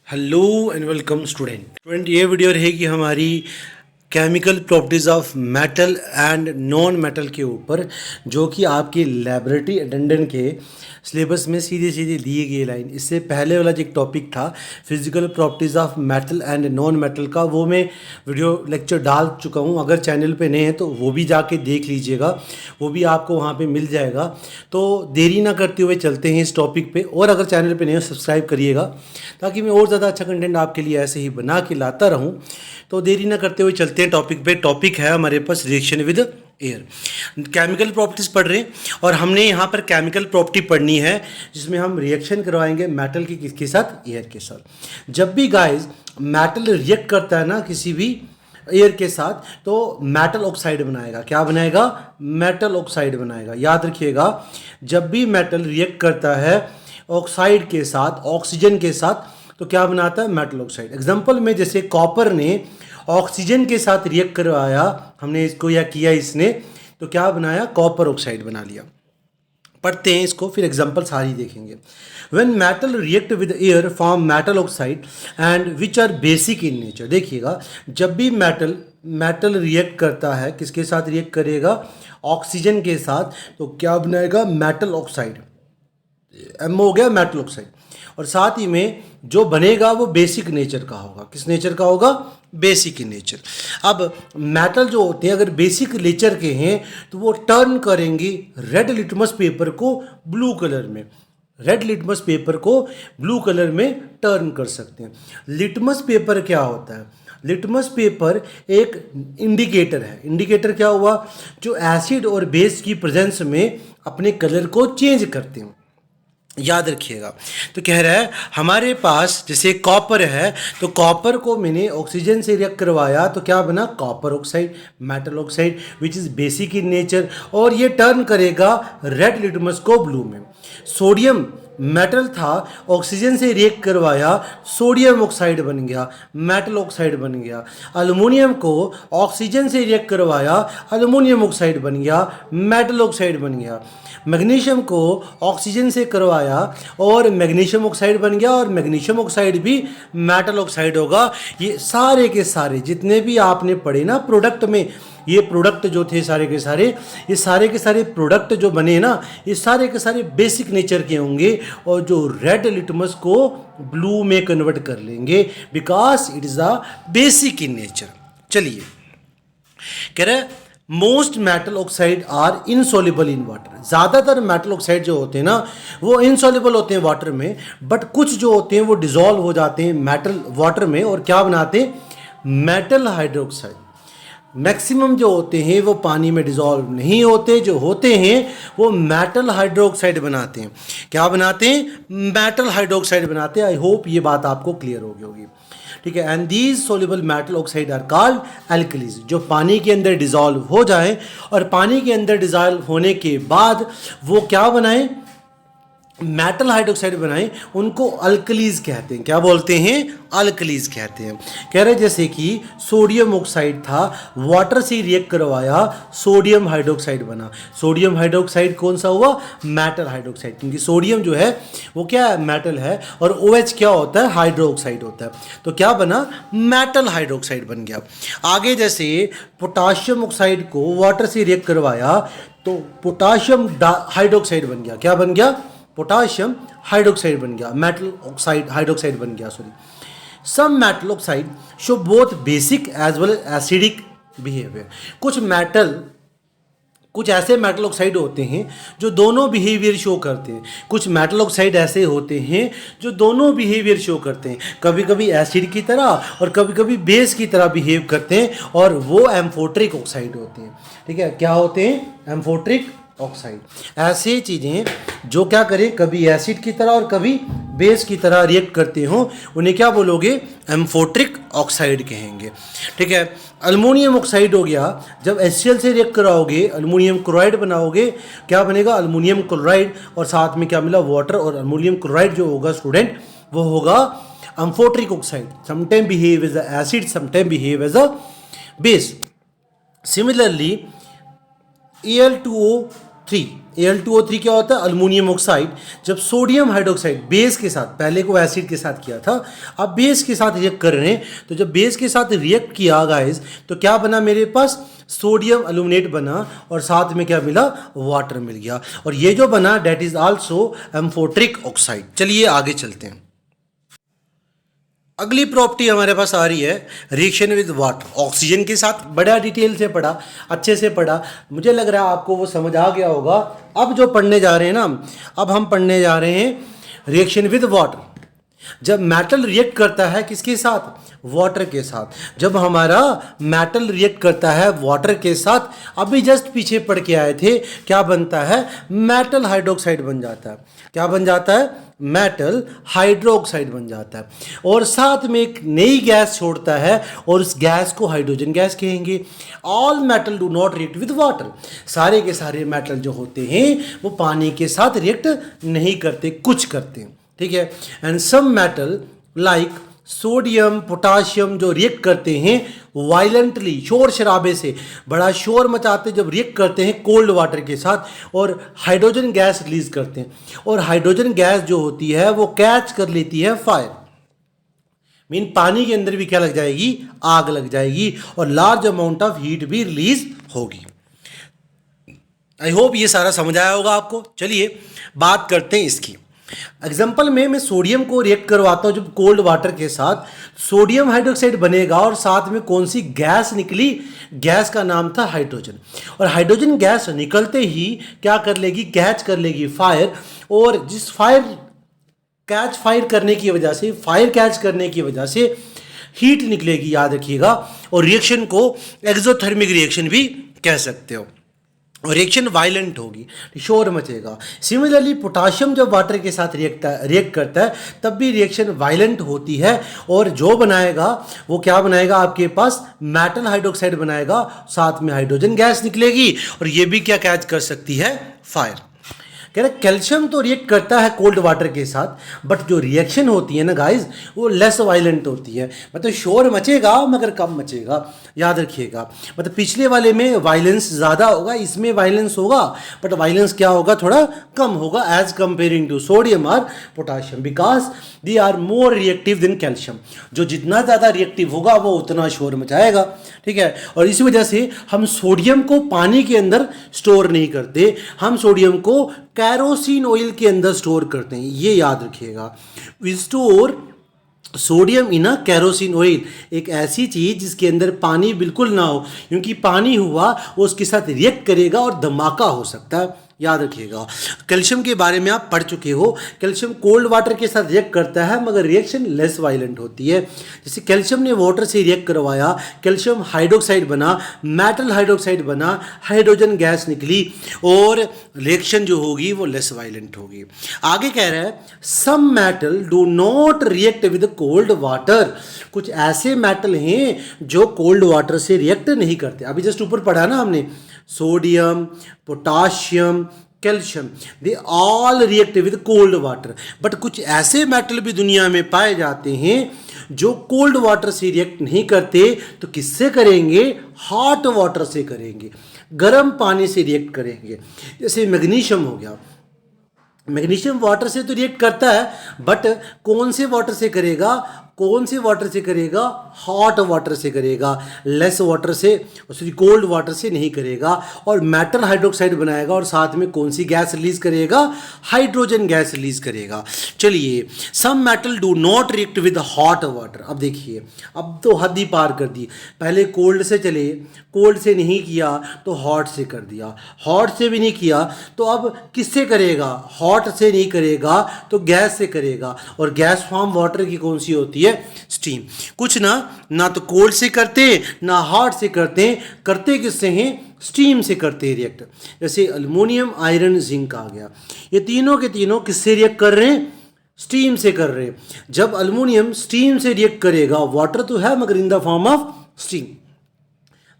Hello and welcome student ये video रहेगी हमारी chemical properties of metal and non metal के ऊपर, जो कि आपकी लेबोरेटरी अटेंडेंट के सिलेबस में सीधी सीधी दी गई लाइन। इससे पहले वाला जो एक टॉपिक था physical properties of metal and non metal का, वो मैं वीडियो लेक्चर डाल चुका हूँ। अगर चैनल पे नए हैं तो वो भी जाके देख लीजिएगा, वो भी आपको वहाँ पे मिल जाएगा। तो देरी ना करते हुए चलते हैं इस टॉपिक पे, और अगर चैनल पे नए हो सब्सक्राइब करिएगा ताकि मैं और ज़्यादा अच्छा कंटेंट आपके लिए ऐसे ही बना के लाता रहूँ। तो देरी ना करते हुए चलते हैं टॉपिक पे। टॉपिक है हमारे पास reaction with air. Chemical properties पढ़ रहे हैं और हमने यहाँ पर केमिकल प्रॉपर्टी पढ़नी है जिसमें हम रिएक्शन करवाएंगे मेटल की किसके साथ, एयर के साथ। जब भी गाइस मेटल रिएक्ट करता है ना किसी भी एयर के साथ, तो मेटल ऑक्साइड बनाएगा। क्या बनाएगा? मेटल ऑक्साइड बनाएगा। याद रखिएगा, जब भी मेटल रिएक्ट करता है ऑक्साइड के साथ, ऑक्सीजन के साथ, तो क्या बनाता है? Metal oxide. एग्जांपल में जैसे कॉपर ने ऑक्सीजन के साथ रिएक्ट करवाया, हमने इसको या किया इसने, तो क्या बनाया? कॉपर ऑक्साइड बना लिया। पढ़ते हैं इसको, फिर एग्जांपल सारी देखेंगे। When metal react with air form metal oxide and which are basic in nature. देखिएगा, जब भी मेटल रिएक्ट करता है, किसके साथ रिएक्ट करेगा? ऑक्सीजन के साथ, तो क्या बनाएगा? Metal oxide. एम हो गया मेटल ऑक्साइड। और साथ ही में जो बनेगा वो बेसिक नेचर का होगा। किस नेचर का होगा? Basic in nature. अब मेटल जो होते हैं अगर बेसिक नेचर के हैं तो वो टर्न करेंगे रेड लिटमस पेपर को ब्लू कलर में। रेड लिटमस पेपर को ब्लू कलर में टर्न कर सकते हैं। लिटमस पेपर क्या होता है? लिटमस पेपर एक इंडिकेटर है। इंडिकेटर क्या हुआ? जो एसिड और बेस की प्रेजेंस में अपने कलर को चेंज करते हैं। याद रखिएगा। तो कह रहा है हमारे पास जैसे कॉपर है, तो कॉपर को मैंने ऑक्सीजन से रिएक्ट करवाया तो क्या बना? Copper oxide, metal oxide which is basic in nature, और ये टर्न करेगा रेड लिटमस को ब्लू में। सोडियम मेटल था, ऑक्सीजन से रिएक्ट करवाया, सोडियम ऑक्साइड बन गया, मेटल ऑक्साइड बन गया। एल्युमिनियम को ऑक्सीजन से रिएक्ट करवाया, एल्युमिनियम ऑक्साइड बन गया, मेटल ऑक्साइड बन गया। मैग्नीशियम को ऑक्सीजन से करवाया और मैग्नीशियम ऑक्साइड बन गया, और मैग्नीशियम ऑक्साइड भी मेटल ऑक्साइड होगा। ये सारे के सारे जितने भी आपने पढ़े ना प्रोडक्ट में, ये प्रोडक्ट जो थे सारे के सारे, ये सारे के सारे प्रोडक्ट जो बने ना, ये सारे के सारे बेसिक नेचर के होंगे, और जो रेड लिटमस को ब्लू में कन्वर्ट कर लेंगे because it is a basic in nature. चलिए, कह रहे most metal oxide are insoluble in water. ज़्यादातर मेटल ऑक्साइड जो होते हैं ना वो इनसॉल्युबल होते हैं वाटर में, बट कुछ जो होते हैं वो डिजॉल्व हो जाते हैं मेटल वाटर में, और क्या बनाते हैं? Metal hydroxide. मैक्सिमम जो होते हैं वो पानी में डिजॉल्व नहीं होते, जो होते हैं वो मेटल हाइड्रोक्साइड बनाते हैं। क्या बनाते हैं? मेटल हाइड्रोक्साइड बनाते हैं। आई होप ये बात आपको क्लियर हो गई होगी, ठीक है। And these soluble metal oxide are called alkalis. जो पानी के अंदर डिजॉल्व हो जाए, और पानी के अंदर डिजॉल्व होने के बाद वो क्या बनाएं? मेटल हाइड्रोक्साइड बनाएं, उनको अल्कलीज कहते हैं। क्या बोलते हैं? अल्कलीज कहते हैं। कह रहे जैसे कि सोडियम ऑक्साइड था, वाटर से रिएक्ट करवाया, सोडियम हाइड्रोक्साइड बना। सोडियम हाइड्रोक्साइड कौन सा हुआ? मेटल हाइड्रोक्साइड, क्योंकि सोडियम जो है वो क्या है? मेटल है, और OH क्या होता है? हाइड्रोक्साइड होता है। तो क्या बना? मेटल हाइड्रोक्साइड बन गया। आगे जैसे पोटाशियम ऑक्साइड को वाटर से रिएक्ट करवाया तो पोटाशियम हाइड्रोक्साइड बन गया। क्या बन गया? पोटाशियम हाइड्रोक्साइड बन गया, मेटल ऑक्साइड हाइड्रोक्साइड बन गया, sorry. Some metal oxide show both basic as well as acidic behaviour. कुछ ऐसे मेटल ऑक्साइड होते हैं जो दोनों बिहेवियर शो करते हैं। कुछ मेटल ऑक्साइड ऐसे होते हैं जो दोनों बिहेवियर शो करते हैं, कभी कभी एसिड की तरह और कभी कभी बेस की तरह बिहेव करते हैं, और वो एम्फोट्रिक ऑक्साइड होते हैं। ठीक है, क्या होते हैं? Amphoteric oxide. ऐसे चीज़ें जो क्या करें, कभी एसिड की तरह और कभी बेस की तरह रिएक्ट करते हो, उन्हें क्या बोलोगे? एम्फोट्रिक ऑक्साइड कहेंगे। ठीक है। अल्मोनियम ऑक्साइड हो गया, जब HCl से रिएक्ट कराओगे, अल्मोनियम क्लोराइड बनाओगे, क्या बनेगा? अल्मोनियम क्लोराइड, और साथ में क्या मिला? वाटर। और अल्मोनियम क्लोराइड जो होगा स्टूडेंट, वो होगा amphoteric oxide. Sometime behave as a acid, sometime behave as a base. Similarly Al2O three. Al2O3 क्या होता है? Aluminium oxide. जब सोडियम हाइड्रोक्साइड बेस के साथ, पहले को एसिड के साथ किया था, अब बेस के साथ रिएक्ट कर रहे हैं, तो जब बेस के साथ रिएक्ट किया गाइस, तो क्या बना मेरे पास? सोडियम अल्यूमिनेट बना और साथ में क्या मिला? वाटर मिल गया। और ये जो बना that is also amphoteric oxide. चलिए आगे चलते हैं। अगली प्रॉपर्टी हमारे पास आ रही है रिएक्शन विद वाटर। ऑक्सीजन के साथ बड़ा डिटेल से पढ़ा, अच्छे से पढ़ा, मुझे लग रहा है आपको वो समझ आ गया होगा। अब जो पढ़ने जा रहे हैं ना, अब हम पढ़ने जा रहे हैं रिएक्शन विद वाटर। जब मेटल रिएक्ट करता है किसके साथ? वाटर के साथ। जब हमारा मेटल रिएक्ट करता है वाटर के साथ, अभी जस्ट पीछे पढ़ के आए थे, क्या बनता है? मेटल हाइड्रोक्साइड बन जाता है। क्या बन जाता है? मेटल हाइड्रोक्साइड बन जाता है। और साथ में एक नई गैस छोड़ता है और उस गैस को हाइड्रोजन गैस कहेंगे। All metal do not react with water. सारे के सारे मेटल जो होते हैं वो पानी के साथ रिएक्ट नहीं करते, कुछ करते हैं, ठीक है। And some metal like sodium, potassium जो रिएक्ट करते हैं वायलेंटली, शोर शराबे से, बड़ा शोर मचाते जब रिएक्ट करते हैं कोल्ड वाटर के साथ और हाइड्रोजन गैस रिलीज करते हैं। और हाइड्रोजन गैस जो होती है वो कैच कर लेती है फायर। मीन पानी के अंदर भी क्या लग जाएगी? आग लग जाएगी और लार्ज अमाउंट ऑफ हीट भी रिलीज होगी। आई होप ये सारा समझ आया होगा आपको। चलिए बात करते हैं इसकी। एग्जाम्पल में मैं सोडियम को रिएक्ट करवाता हूं जब कोल्ड वाटर के साथ, सोडियम हाइड्रोक्साइड बनेगा और साथ में कौन सी गैस निकली? गैस का नाम था हाइड्रोजन। और हाइड्रोजन गैस निकलते ही क्या कर लेगी? कैच कर लेगी फायर। और जिस फायर करने की वजह से, फायर कैच करने की वजह से हीट निकलेगी, याद रखिएगा। और रिएक्शन को एक्सोथर्मिक रिएक्शन भी कह सकते हो। और रिएक्शन वायलेंट होगी, शोर मचेगा। सिमिलरली पोटाशियम जब वाटर के साथ रिएक्ट करता है तब भी रिएक्शन वायलेंट होती है। और जो बनाएगा वो क्या बनाएगा? आपके पास मेटल हाइड्रोक्साइड बनाएगा, साथ में हाइड्रोजन गैस निकलेगी और ये भी क्या कैच कर सकती है? फायर। कह रहे कैल्शियम तो रिएक्ट करता है कोल्ड वाटर के साथ, बट जो रिएक्शन होती है ना गाइज वो लेस वायलेंट होती है। मतलब शोर मचेगा मगर कम मचेगा, याद रखिएगा। मतलब पिछले वाले में वायलेंस ज़्यादा होगा, इसमें वायलेंस होगा बट वायलेंस क्या होगा? थोड़ा कम होगा एज कंपेयरिंग टू सोडियम और potassium, because they are more reactive than calcium. जो जितना ज़्यादा रिएक्टिव होगा वो उतना शोर मचाएगा, ठीक है। और इसी वजह से हम सोडियम को पानी के अंदर स्टोर नहीं करते, हम सोडियम को कैरोसिन ऑयल के अंदर स्टोर करते हैं, ये याद रखिएगा। We store sodium in a kerosene oil, एक ऐसी चीज़ जिसके अंदर पानी बिल्कुल ना हो, क्योंकि पानी हुआ वो उसके साथ रिएक्ट करेगा और धमाका हो सकता है, याद रखिएगा। कैल्शियम के बारे में आप पढ़ चुके हो, कैल्शियम कोल्ड वाटर के साथ रिएक्ट करता है मगर रिएक्शन लेस वायलेंट होती है। जैसे कैल्शियम ने वाटर से रिएक्ट करवाया, कैल्शियम हाइड्रोक्साइड बना, मेटल हाइड्रोक्साइड बना, हाइड्रोजन गैस निकली और रिएक्शन जो होगी वो लेस वायलेंट होगी। आगे कह रहा है some metal do not react with cold water. कुछ ऐसे मेटल हैं जो कोल्ड वाटर से रिएक्ट नहीं करते। अभी जस्ट ऊपर पढ़ा ना हमने, sodium, potassium, calcium, they all react with cold water. But कुछ ऐसे मेटल भी दुनिया में पाए जाते हैं जो कोल्ड वाटर से रिएक्ट नहीं करते, तो किससे करेंगे? हॉट वाटर से करेंगे, गर्म पानी से रिएक्ट करेंगे। जैसे मैग्नीशियम हो गया, मैग्नीशियम वाटर से तो रिएक्ट करता है बट कौन से वाटर से करेगा? कौन से वाटर से करेगा? हॉट वाटर से करेगा, लेस वाटर से, सॉरी कोल्ड वाटर से नहीं करेगा। और मेटल हाइड्रोक्साइड बनाएगा और साथ में कौन सी गैस रिलीज करेगा? हाइड्रोजन गैस रिलीज करेगा। चलिए, some metal do not react with hot water. अब देखिए, अब तो हद ही पार कर दी। पहले कोल्ड से चले, कोल्ड से नहीं किया तो हॉट से कर दिया, हॉट से भी नहीं किया तो अब किससे करेगा? हॉट से नहीं करेगा तो गैस से करेगा। और गैस फॉर्म वाटर की कौन सी होती है? स्टीम। कुछ ना तो कोल्ड से करते ना हॉट से करते किससे हैं? स्टीम से करते हैं रिएक्ट। जैसे अल्युमिनियम, आयरन, जिंक आ गया, ये तीनों के तीनों किससे रिएक्ट कर रहे हैं? स्टीम से कर रहे हैं। जब अल्युमिनियम स्टीम से रिएक्ट करेगा, वाटर तो है मगर in the form of steam.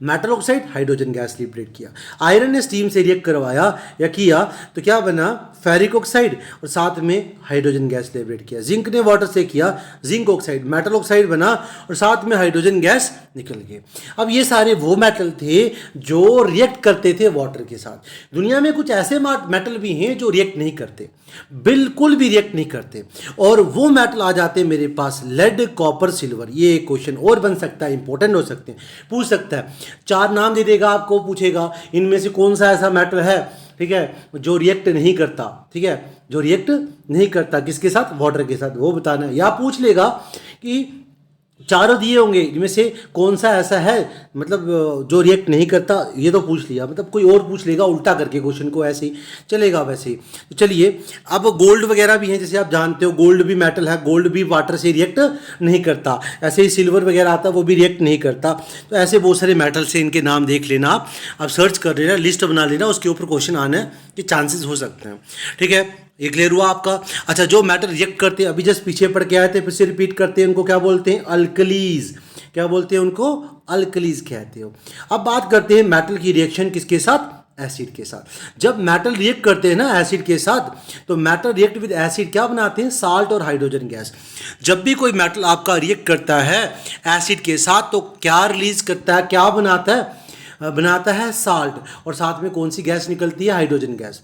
Metal oxide hydrogen gas liberate किया। आयरन ने स्टीम से रिएक्ट करवाया या किया तो क्या बना, फेरिक ऑक्साइड, और साथ में हाइड्रोजन गैस लिबरेट किया। जिंक ने वाटर से किया जिंक ऑक्साइड, मेटल ऑक्साइड बना और साथ में हाइड्रोजन गैस निकल गए। अब ये सारे वो मेटल थे जो रिएक्ट करते थे वाटर के साथ। दुनिया में कुछ ऐसे मेटल भी हैं जो रिएक्ट नहीं करते, बिल्कुल भी रिएक्ट नहीं करते, और वो मेटल आ जाते हैं मेरे पास, लेड, कॉपर, सिल्वर। ये एक क्वेश्चन और बन सकता है, इंपॉर्टेंट हो सकते हैं, पूछ सकता है। 4 नाम दे देगा आपको, पूछेगा इनमें से कौन सा ऐसा मेटल है, ठीक है, जो रिएक्ट नहीं करता, ठीक है, जो रिएक्ट नहीं करता किसके साथ, वाटर के साथ, वो बताना है। या पूछ लेगा कि चारों दिए होंगे, इनमें से कौन सा ऐसा है मतलब जो रिएक्ट नहीं करता, ये तो पूछ लिया, मतलब कोई और पूछ लेगा उल्टा करके क्वेश्चन को, ऐसे ही चलेगा वैसे ही। तो चलिए, अब गोल्ड वगैरह भी हैं, जैसे आप जानते हो गोल्ड भी मेटल है, गोल्ड भी वाटर से रिएक्ट नहीं करता। ऐसे ही सिल्वर वगैरह आता है, वो भी रिएक्ट नहीं करता। तो ऐसे बहुत सारे मेटल से इनके नाम देख लेना, आप सर्च कर लेना, लिस्ट बना लेना, उसके ऊपर क्वेश्चन आने के चांसेस हो सकते हैं, ठीक है। ये क्लियर हुआ आपका। अच्छा, जो मेटल रिएक्ट करते हैं, अभी जस्ट पीछे पढ़ के आए थे, फिर से रिपीट करते हैं, उनको क्या बोलते हैं, अल्कलीज। क्या बोलते हैं उनको, अल्कलीज कहते हो। अब बात करते हैं मेटल की रिएक्शन किसके साथ, एसिड के साथ। जब मेटल रिएक्ट करते हैं ना एसिड के साथ, तो मेटल रिएक्ट विद एसिड क्या बनाते हैं, साल्ट और हाइड्रोजन गैस। जब भी कोई मेटल आपका रिएक्ट करता है एसिड के साथ, तो क्या रिलीज करता है, क्या बनाता है, बनाता है साल्ट, और साथ में कौन सी गैस निकलती है, हाइड्रोजन गैस।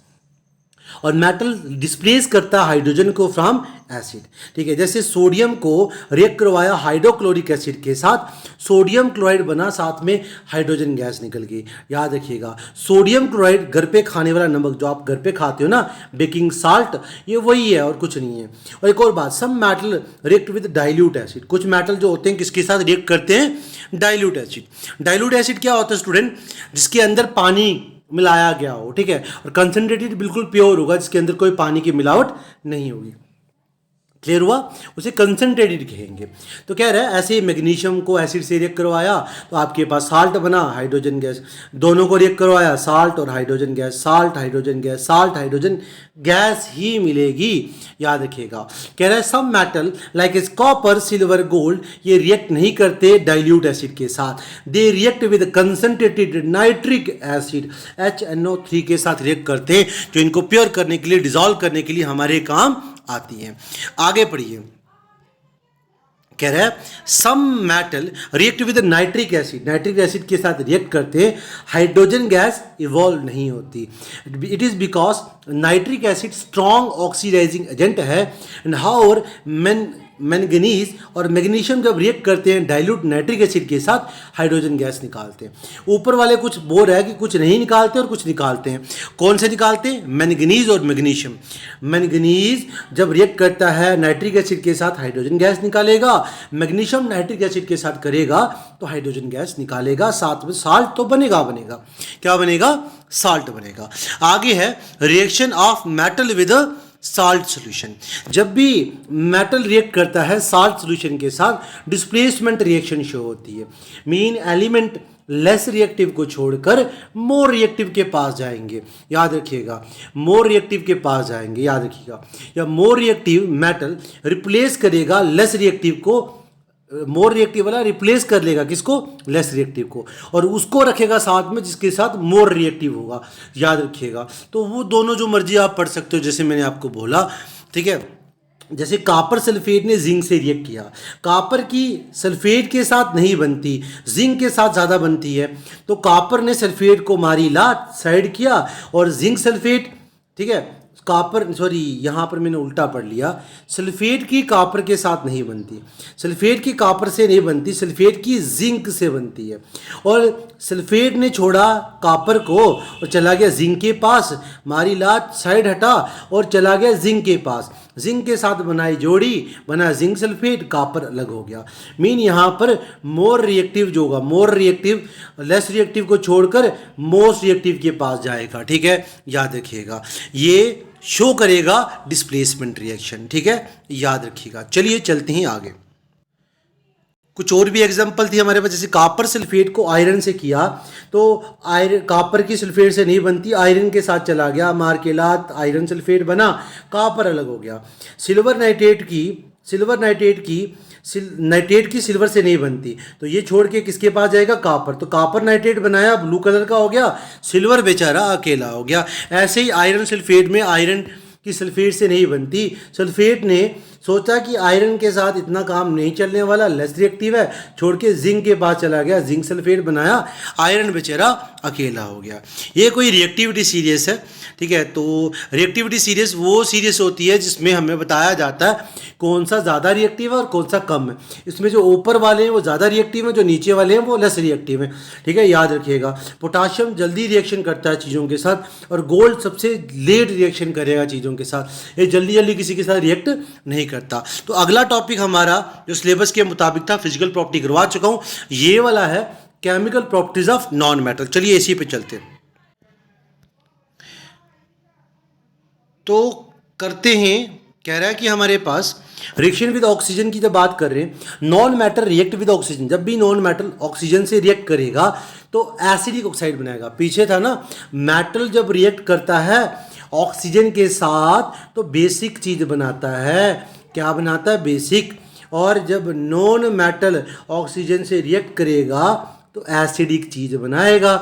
और मेटल डिस्प्लेस करता है हाइड्रोजन को फ्रॉम एसिड, ठीक है। जैसे सोडियम को रिएक्ट करवाया हाइड्रोक्लोरिक एसिड के साथ, सोडियम क्लोराइड बना, साथ में हाइड्रोजन गैस निकल गई। याद रखिएगा, सोडियम क्लोराइड घर पे खाने वाला नमक जो आप घर पे खाते हो ना, बेकिंग साल्ट, ये वही है और कुछ नहीं है। और एक और बात, some metal react with dilute acid. कुछ मेटल जो होते हैं किसके साथ रिएक्ट करते हैं, डाइल्यूट एसिड। डाइल्यूट एसिड क्या होता है स्टूडेंट, जिसके अंदर पानी मिलाया गया हो, ठीक है, और कंसंट्रेटेड बिल्कुल प्योर होगा, जिसके अंदर कोई पानी की मिलावट नहीं होगी। क्लियर हुआ, उसे कंसंट्रेटेड कहेंगे। तो कह रहा है ऐसे ही मैग्नीशियम को एसिड से रिएक्ट करवाया तो आपके पास साल्ट बना, हाइड्रोजन गैस, दोनों को रिएक्ट करवाया, साल्ट और hydrogen gas, salt hydrogen gas, salt hydrogen gas ही मिलेगी। याद रखिएगा, कह रहा है सब metal like is copper, silver, gold, ये रिएक्ट नहीं करते डाइल्यूट एसिड के साथ, they react with concentrated nitric acid, HNO3 के साथ रिएक्ट करते हैं, जो इनको प्योर करने के लिए, डिजॉल्व करने के लिए हमारे काम आती है। आगे पढ़िए, कह रहा है some metal react with nitric acid, nitric acid के साथ रिएक्ट करते हैं, हाइड्रोजन गैस इवॉल्व नहीं होती। It is because nitric acid strong oxidising agent है, एंड हाउर मैंगनीज और मैग्नीशियम जब रिएक्ट करते हैं डाइल्यूट नाइट्रिक एसिड के साथ, हाइड्रोजन गैस निकालते हैं। ऊपर वाले कुछ बोल रहा है कि कुछ नहीं निकालते और कुछ निकालते हैं। कौन से निकालते हैं, मैंगनीज और मैग्नीशियम। मैंगनीज जब रिएक्ट करता है नाइट्रिक एसिड के साथ, हाइड्रोजन गैस निकालेगा, मैग्नीशियम नाइट्रिक एसिड के साथ करेगा तो हाइड्रोजन गैस निकालेगा, साथ में साल्ट तो बनेगा, क्या बनेगा, साल्ट बनेगा। आगे है reaction of metal with salt solution. जब भी मेटल रिएक्ट करता है साल्ट सॉल्यूशन के साथ, डिस्प्लेसमेंट रिएक्शन शो होती है। मीन एलिमेंट लेस रिएक्टिव को छोड़कर मोर रिएक्टिव के पास जाएंगे। याद रखिएगा, मोर रिएक्टिव के पास जाएंगे, याद रखिएगा, या मोर रिएक्टिव मेटल रिप्लेस करेगा लेस रिएक्टिव को, मोर रिएक्टिव वाला रिप्लेस कर लेगा किसको, लेस रिएक्टिव को, और उसको रखेगा साथ में जिसके साथ मोर रिएक्टिव होगा। याद रखिएगा, तो वो दोनों जो मर्जी आप पढ़ सकते हो, जैसे मैंने आपको बोला, ठीक है। जैसे कॉपर सल्फेट ने जिंक से रिएक्ट किया, कॉपर की सल्फेट के साथ नहीं बनती, जिंक के साथ ज़्यादा बनती है, तो कॉपर ने सल्फेट को मारी लात, साइड किया, और जिंक सल्फेट, ठीक है, कॉपर, सॉरी यहाँ पर मैंने उल्टा पढ़ लिया, सल्फेट की कॉपर के साथ नहीं बनती, सल्फेट की कॉपर से नहीं बनती, सल्फेट की जिंक से बनती है। और सल्फेट ने छोड़ा कॉपर को और चला गया जिंक के पास, मारी लात, साइड हटा और चला गया जिंक के पास, जिंक के साथ बनाई जोड़ी, बना जिंक सल्फेट, कॉपर अलग हो गया। मीन यहाँ पर मोर रिएक्टिव जो होगा, मोर रिएक्टिव लेस रिएक्टिव को छोड़कर मोस्ट रिएक्टिव के पास जाएगा, ठीक है, याद रखिएगा, ये शो करेगा डिस्प्लेसमेंट रिएक्शन, ठीक है, याद रखिएगा। चलिए चलते हैं आगे। कुछ और भी एग्जांपल थी हमारे पास, जैसे कॉपर सल्फेट को आयरन से किया तो आयरन, कॉपर की सल्फेट से नहीं बनती, आयरन के साथ चला गया, मार के लात, आयरन सल्फेट बना, कॉपर अलग हो गया। सिल्वर नाइट्रेट की नाइट्रेट की सिल्वर से नहीं बनती, तो ये छोड़ के किसके पास जाएगा, कॉपर। तो कॉपर नाइट्रेट बनाया, ब्लू कलर का हो गया, सिल्वर बेचारा अकेला हो गया। ऐसे ही आयरन सल्फेट में आयरन की सल्फेट से नहीं बनती। सल्फेट ने सोचा कि आयरन के साथ इतना काम नहीं चलने वाला, लेस रिएक्टिव है, छोड़ के जिंक के पास चला गया, जिंक सल्फेट बनाया, आयरन बेचारा अकेला हो गया। ये कोई रिएक्टिविटी सीरीज है, ठीक है। तो रिएक्टिविटी सीरीज वो सीरीज होती है जिसमें हमें बताया जाता है कौन सा ज़्यादा रिएक्टिव है और कौन सा कम है। इसमें जो ऊपर वाले हैं वो ज़्यादा रिएक्टिव हैं, जो नीचे वाले हैं वो लेस रिएक्टिव हैं, ठीक है, याद रखिएगा। पोटाशियम जल्दी रिएक्शन करता है चीज़ों के साथ, और गोल्ड सबसे लेट रिएक्शन करेगा चीज़ों के साथ, ये जल्दी जल्दी किसी के साथ रिएक्ट नहीं करता। तो अगला टॉपिक हमारा जो सिलेबस के मुताबिक था, फिजिकल प्रॉपर्टी करवा चुका हूँ, ये वाला है chemical properties of non metal. चलिए इसी पे चलते हैं। तो करते हैं, कह रहा है कि हमारे पास रिएक्शन विद ऑक्सीजन की जब बात कर रहे हैं, non metal react with oxygen, जब भी नॉन मेटल ऑक्सीजन से रिएक्ट करेगा तो एसिडिक ऑक्साइड बनाएगा। पीछे था ना, मेटल जब रिएक्ट करता है ऑक्सीजन के साथ तो बेसिक चीज बनाता है। क्या बनाता है, बेसिक। और जब नॉन मेटल ऑक्सीजन से रिएक्ट करेगा तो एसिडिक चीज बनाएगा,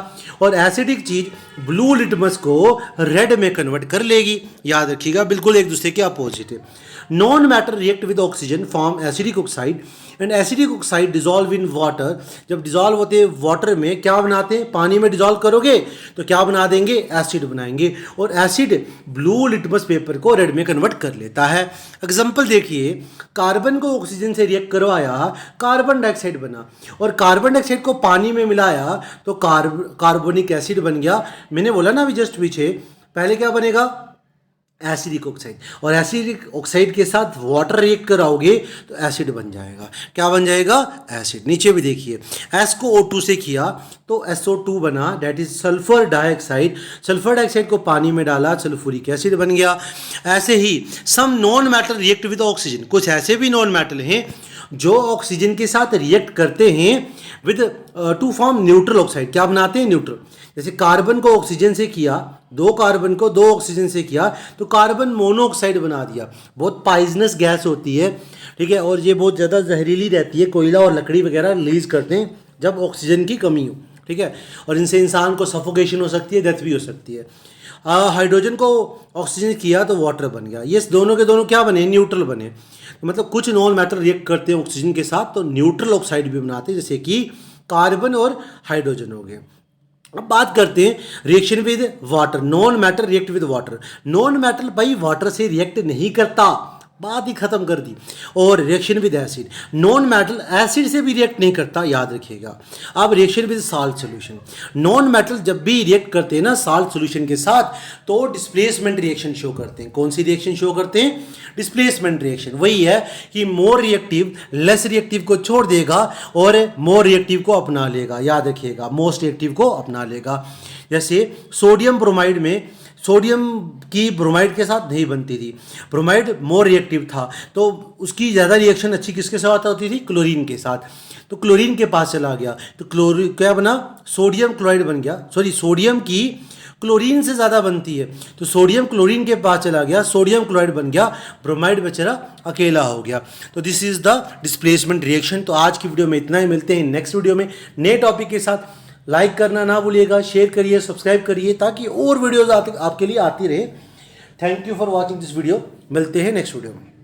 और एसिडिक चीज ब्लू लिटमस को रेड में कन्वर्ट कर लेगी। याद रखिएगा, बिल्कुल एक दूसरे के अपोजिट है। Non matter react with oxygen form acidic oxide, and acidic oxide dissolve in water. जब डिजॉल्व होते हैं वाटर में, क्या बनाते हैं, पानी में डिजॉल्व करोगे तो क्या बना देंगे, एसिड बनाएंगे, और एसिड ब्लू लिटमस पेपर को रेड में कन्वर्ट कर लेता है। एग्जांपल देखिए, कार्बन को ऑक्सीजन से रिएक्ट करवाया, कार्बन डाइऑक्साइड बना, और कार्बन डाइऑक्साइड को पानी में मिलाया तो कार्बोनिक एसिड बन गया। मैंने बोला ना अभी जस्ट पीछे, पहले क्या बनेगा, एसिडिक ऑक्साइड, और एसिडिक ऑक्साइड के साथ वाटर रिएक्ट कराओगे तो एसिड बन जाएगा। क्या बन जाएगा, एसिड। नीचे भी देखिए, एस को O2 से किया तो SO2 बना, that is sulphur dioxide. Sulphur dioxide को पानी में डाला, सल्फ्यूरिक एसिड बन गया। ऐसे ही some non metal react with oxygen, कुछ ऐसे भी नॉन मेटल हैं जो ऑक्सीजन के साथ रिएक्ट करते हैं with two form neutral oxide. क्या बनाते हैं, न्यूट्रल। जैसे कार्बन को ऑक्सीजन से किया, दो कार्बन को दो ऑक्सीजन से किया तो कार्बन मोनोऑक्साइड बना दिया। बहुत पॉइजनस गैस होती है, ठीक है, और ये बहुत ज़्यादा जहरीली रहती है। कोयला और लकड़ी वगैरह रिलीज करते हैं जब ऑक्सीजन की कमी हो, ठीक है, और इनसे इंसान को सफोकेशन हो सकती है, डेथ भी हो सकती है। हाइड्रोजन को ऑक्सीजन किया तो वाटर बन गया। ये दोनों के दोनों क्या बने, न्यूट्रल बने। मतलब कुछ नॉन मेटल रिएक्ट करते हैं ऑक्सीजन के साथ तो न्यूट्रल ऑक्साइड भी बनाते हैं, जैसे कि कार्बन और हाइड्रोजन हो गए। अब बात करते हैं reaction with water. Non matter react with water. Non matter भाई वाटर से रिएक्ट नहीं करता, बात ही खत्म कर दी। और reaction with acid, non metal acid से भी रिएक्ट नहीं करता, याद रखिएगा। अब reaction with salt solution, non metal जब भी रिएक्ट करते हैं ना साल्ट सॉल्यूशन के साथ तो डिस्प्लेसमेंट रिएक्शन शो करते हैं। कौन सी रिएक्शन शो करते हैं, डिस्प्लेसमेंट रिएक्शन। वही है कि मोर रिएक्टिव लेस रिएक्टिव को छोड़ देगा और मोर रिएक्टिव को अपना लेगा। याद रखिएगा, मोस्ट रिएक्टिव को अपना लेगा। जैसे सोडियम ब्रोमाइड में, सोडियम की ब्रोमाइड के साथ नहीं बनती थी, ब्रोमाइड मोर रिएक्टिव था, तो उसकी ज़्यादा रिएक्शन अच्छी किसके साथ होती थी, क्लोरीन के साथ। तो क्लोरीन के पास चला गया तो क्लोरीन क्या बना, सोडियम क्लोराइड बन गया। सॉरी, सोडियम की क्लोरीन से ज़्यादा बनती है तो सोडियम क्लोरीन के पास चला गया, सोडियम क्लोराइड बन गया, ब्रोमाइड बेचारा अकेला हो गया। तो this is the displacement reaction. तो आज की वीडियो में इतना ही, मिलते हैं नेक्स्ट वीडियो में नए टॉपिक के साथ। लाइक करना ना भूलिएगा, शेयर करिए, सब्सक्राइब करिए ताकि और वीडियोज़ आपके लिए आती रहे। Thank you for watching this video. मिलते हैं नेक्स्ट वीडियो में।